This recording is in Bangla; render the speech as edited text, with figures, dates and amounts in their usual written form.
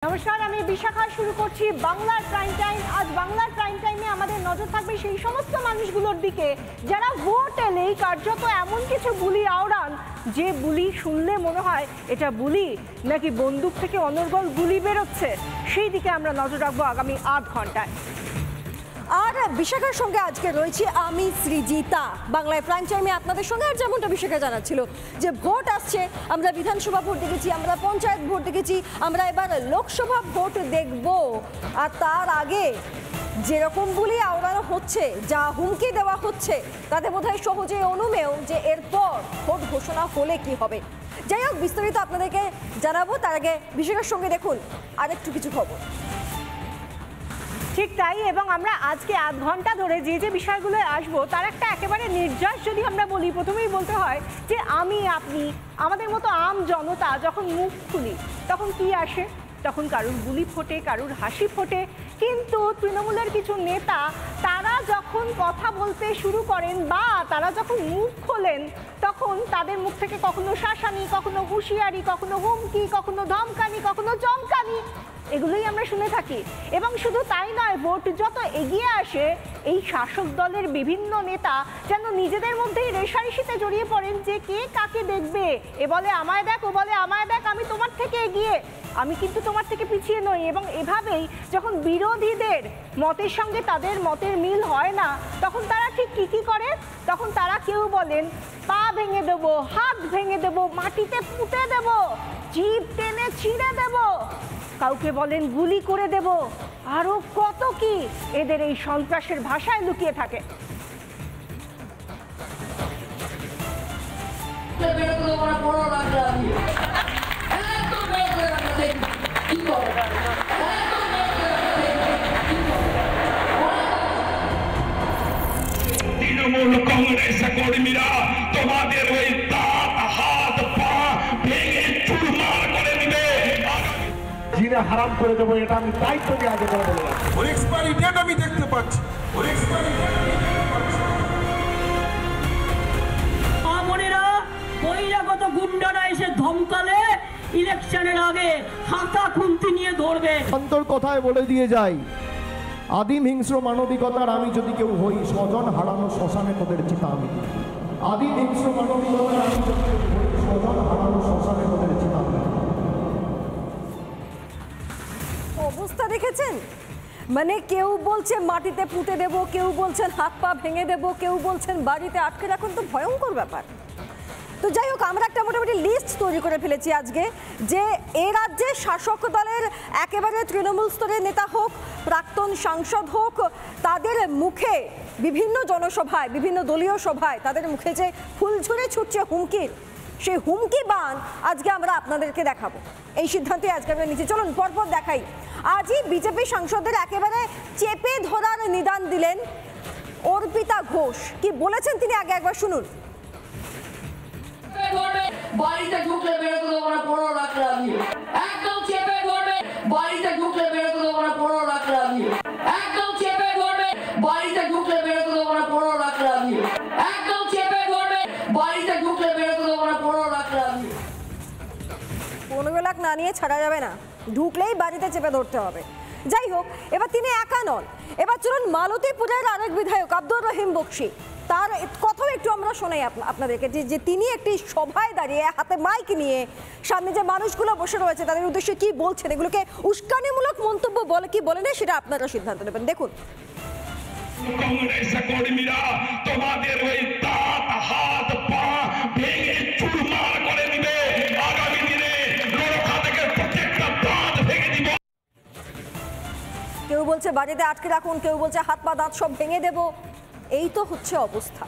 নমস্কার, আমি বিশাখা। শুরু করছি বাংলার প্রাইম টাইম। আজ বাংলার প্রাইম টাইমে আমাদের নজর থাকবে সেই সমস্ত মানুষগুলোর দিকে যারা ভোট এলেই কার্যত এমন কিছু বুলি আওড়ান যে বুলি শুনলে মনে হয় এটা বুলি নাকি বন্দুক থেকে অনর্গল গুলি বেরোচ্ছে। সেই দিকে আমরা নজর রাখবো আগামী ৮ ঘন্টায়। আর বিশাখার সঙ্গে আজকে রয়েছে আমি সৃজিতা। বাংলায় প্রাইম টাইমে আপনাদের সঙ্গে আর যেমনটা বিশাখা জানাচ্ছিল যে ভোট আসছে, আমরা বিধানসভা ভোট দেখেছি, আমরা পঞ্চায়েত ভোট দেখেছি, আমরা এবার লোকসভা ভোট দেখব। আর তার আগে যেরকম বলি আওড়ানো হচ্ছে, যা হুমকি দেওয়া হচ্ছে, তাতে বোধহয় সহজে অনুমেয় যে এরপর ভোট ঘোষণা হলে কি হবে। যাই হোক, বিস্তারিত আপনাদেরকে জানাবো। তার আগে বিশাখার সঙ্গে দেখুন আরেকটু কিছু খবর। ঠিক তাই, এবং আমরা আজকে ৮ ঘন্টা ধরে যে যে বিষয়গুলো আসবো তার একটা একেবারে নির্যাস যদি আমরা বলি, প্রথমেই বলতে হয় যে আমি আপনি আমাদের মতো আম জনতা যখন মুখ খুলি তখন কি আসে? তখন কারুর গুলি ফোটে, কারুর হাসি ফোটে। কিন্তু তৃণমূলের কিছু নেতা তারা যখন কথা বলতে শুরু করেন বা তারা যখন মুখ খোলেন তখন তাদের মুখ থেকে কখনো শাসানি, কখনো হুঁশিয়ারি, কখনো হুমকি, কখনো ধমকানি, কখনো চমকানি, এগুলোই আমরা শুনে থাকি। এবং শুধু তাই নয়, ভোট যত এগিয়ে আসে এই শাসক দলের বিভিন্ন নেতা যেন নিজেদের মধ্যেই রেষারেষিতে জড়িয়ে পড়েন যে কে কাকে দেখবে। এ বলে আমায় দেখ, ও বলে আমায় দেখ, আমি তোমার থেকে এগিয়ে, আমি কিন্তু তোমার থেকে পিছিয়ে নই। এবং এভাবেই যখন বিরোধীদের মতের সঙ্গে তাদের মতের মিল হয় না তখন তারা ঠিক কী করে? তখন তারা কেউ বলেন পা ভেঙে দেবো, হাত ভেঙে দেবো, মাটিতে পুঁতে দেবো, জিভ টেনে ছিঁড়ে দেবো, কাউকে বলেন গুলি করে দেব, আরো কত কি এদের এই সন্ত্রাসের ভাষায় লুকিয়ে থাকে। তৃণমূল কংগ্রেস কর্মীরা তোমাদের ওই দাঁত হাত পা ভেঙে চুরমার করে দিবে, জিনে হারাম করে দেবো। এটা আমি দায়িত্ব দিয়ে আগে করে বলে রাখছি। এক্সপায়ারি ডেট আমি দেখতে পাচ্ছি। আমনেরা বহিরাগত গুন্ডারা এসে ধমকালে ইলেকশনের আগে হাতা খুন্তি নিয়ে ধরবে। অন্তর কথায় বলে দিয়ে যাই, আদিম হিংস্র মানবিকতার আমি যদি কেউ হই, স্বজন হারানো শ্মশানে তোদের চিতা আমি। আদিম হিংস্র মানবিকতার আমি যদি কেউ হই, স্বজন হারানো শ্মশানে তোদের চিতা আমি। অবস্থা দেখেছেন? মানে কেউ বলছে মাটিতে পুঁতে দেব, কেউ বলছেন হাত পা ভেঙে দেব, কেউ বলছেন বাড়িতে আটকে রাখুন। তো ভয়ঙ্কর ব্যাপার। তো যাই হোক, আমরা একটা মোটামুটি লিস্ট তৈরি করে ফেলেছি আজকে যে এ রাজ্যে শাসক দলের একেবারে তৃণমূল স্তরের নেতা হোক, প্রাক্তন সাংসদ হোক, তাদের মুখে বিভিন্ন জনসভায়, বিভিন্ন দলীয় সভায় তাদের মুখে যে ফুলঝুরি ছুটছে হুমকির, সেই হুমকি বান আজকে আমরা আপনাদেরকে দেখাবো। এই সিদ্ধান্তে আজকে আমরা নিচে চলুন পরপর দেখাই। আজই বিজেপি সাংসদদের একেবারে চেপে ধরার নিদান দিলেন অর্পিতা ঘোষ। কি বলেছেন তিনি আগে একবার শুনুন। বাড়িতে ঢুকলে বেরোতে দেবো না, 15 লাখ টাকা দিয়ে একদম চেপে ধরবে। বাড়িতে ঢুকলে বেরোতে দেবো না, 15 লাখ টাকা দিয়ে একদম চেপে ধরবে। বাড়িতে ঢুকলে বেরোতে দেবো না, 15 লাখ টাকা দিয়ে একদম চেপে ধরবে। বাড়িতে ঢুকলে বেরোতে দেবো না, 15 লাখ টাকা দিয়ে। 15 লাখ না নিয়ে ছাড়া যাবে না, ঢুকলেই বাড়িতে চেপে ধরতে হবে। যাই হোক, এবার তিনি একা নন। এবার চলুন মালতীপুরের আরেক বিধায়ক আব্দুর রহিম বক্সি, তার কথাও একটু আমরা শোনাই আপনাদেরকে যে তিনি একটি সভায় দাঁড়িয়ে হাতে মাইক নিয়ে সামনে যে মানুষগুলো বসে রয়েছে তাদের উদ্দেশ্যে কি বলছেন, এগুলোকে উস্কানিমূলক মন্তব্য বলে কি বলে না সেটা আপনারা সিদ্ধান্ত নেবেন। দেখুন। কংগ্রেস কর্মীরা তোমাদের ওই দাঁত হাত পা ভেঙে চুরমার করে দিবে, আগামী দিনে লোরখা থেকে প্রত্যেকটা দাঁত ভেঙে দিব। কেউ বলছে বাড়িতে আটকে রাখুন, কেউ বলছে হাত পা দাঁত সব ভেঙে দেব। এই তো হচ্ছে অবস্থা।